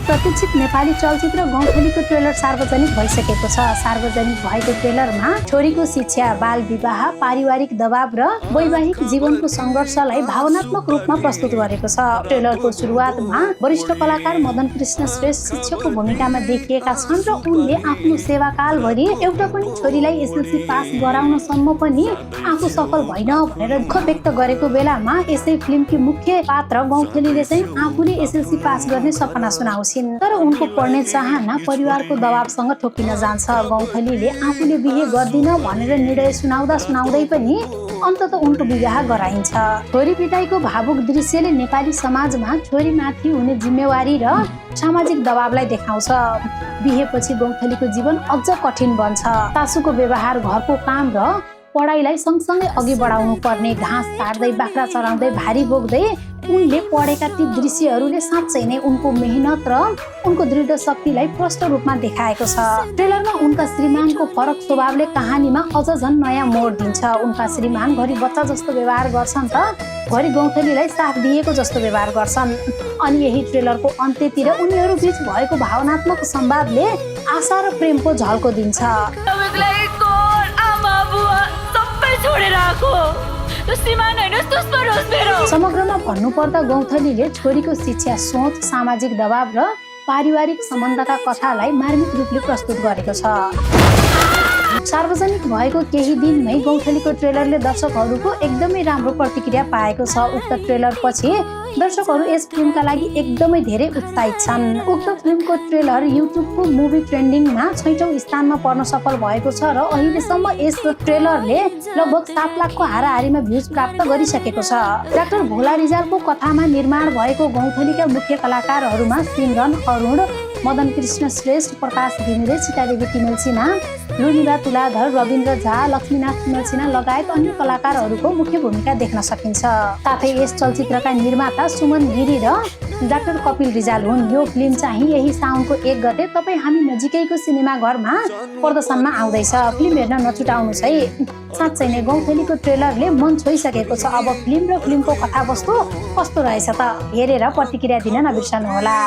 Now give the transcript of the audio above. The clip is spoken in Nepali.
प्रतीक्षित नेपाली चलचित्र गौँथलीको ट्रेलर सार्वजनिक भइसकेको छ। सार्वजनिक भएको ट्रेलरमा छोरीको शिक्षा, बाल विवाह, पारिवारिक दबाव र वैवाहिक जीवनको सङ्घर्षलाई भावनात्मक रूपमा प्रस्तुत गरेको छ। ट्रेलरको सुरुवातमा वरिष्ठ कलाकार मदन कृष्ण श्रेष्ठ शिक्षकको भूमिकामा देखिएका छन् र उनले आफ्नो सेवाकालभरि एउटा पनि छोरीलाई एसएलसी पास गराउनसम्म पनि आफू सफल भइन भनेर दुःख व्यक्त गरेको बेलामा यसै फिल्मकी मुख्य पात्र गौँथलीले चाहिँ आफूले एसएलसी पास गर्ने सपना सुनाउँछिन्। तर उनको पढ्ने चाहना परिवारको दबावसँग ठोकिन जान्छ। गौँथलीले आफूले बिहे गर्दिन भनेर निर्णय सुनाउँदै पनि अन्तत उनको विवाह गराइन्छ। छोरी पिटाइको भावुक दृश्यले नेपाली समाजमा छोरीमाथि हुने जिम्मेवारी र सामाजिक दबावलाई देखाउँछ। बिहेपछि गौँथलीको जीवन अझ कठिन बन्छ। सासूको व्यवहार, घरको काम र पढाइलाई सँगसँगै अघि बढाउनु पर्ने, घाँस काट्दै बाख्रा चराउँदै भारी बोक्दै उनले पढेका ती दृश्यहरूले साँच्चै नै उनको मेहनत र उनको दृढ शक्तिलाई प्रष्ट रूपमा देखाएको छ। ट्रेलरमा उनका श्रीमानको फरक स्वभावले कहानीमा अझ झन् नयाँ मोड दिन्छ। उनका श्रीमान घरि बच्चा जस्तो व्यवहार गर्छन् त घरि गौँथलीलाई साथ दिएको जस्तो व्यवहार गर्छन्। अनि यही ट्रेलरको अन्त्यतिर उनीहरू बीच भएको भावनात्मक संवादले आशा र प्रेमको झल्को दिन्छ। समग्रमा भन्नुपर्दा गौँथलीले छोरीको शिक्षा, सोच, सामाजिक दबाव र पारिवारिक सम्बन्धका कथालाई मार्मिक रूपले प्रस्तुत गरेको छ। सार्वजनिक भएको केही दिनमै गौँथलीको ट्रेलरले दर्शकहरूको एकदमै राम्रो प्रतिक्रिया पाएको छ। उक्त ट्रेलर पछि दर्शकहरू यस फिल्मका लागि एकदमै धेरै उत्साहित छन्। उक्त फिल्मको ट्रेलर युट्युबको मुभी ट्रेन्डिङमा 6औं स्थानमा पर्न सफल भएको छ र अहिलेसम्म यस ट्रेलरले लगभग 7 लाखको हाराहारीमा भ्युज प्राप्त गरिसकेको छ। डाक्टर भोला रिजालको कथामा निर्माण भएको गौँथलीका मुख्य कलाकारहरूमा सिमरन, अरुण, मदन कृष्ण श्रेष्ठ, प्रकाश घिमिरे, सीतादेवी तिमेल सिन्हा, लुनिबा तुलाधर, रविन्द्र झा, लक्ष्मीनाथ तिमेल सिन्हा लगायत अन्य कलाकारहरूको मुख्य भूमिका देख्न सकिन्छ। साथै यस चलचित्रका निर्माता सुमन गिरी र डाक्टर कपिल रिजाल हुन्। यो फिल्म चाहिँ यही साउनको 1 गते तपाईँ हामी नजिकैको सिनेमाघरमा प्रदर्शनमा आउँदैछ। फिल्म हेर्न नछुटाउनुहोस् है। साँच्चै नै गौँथलीको ट्रेलरले मन छोइसकेको छ। अब फिल्म र फिल्मको कथावस्तु कस्तो रहेछ त हेरेर प्रतिक्रिया दिन नबिर्सनुहोला।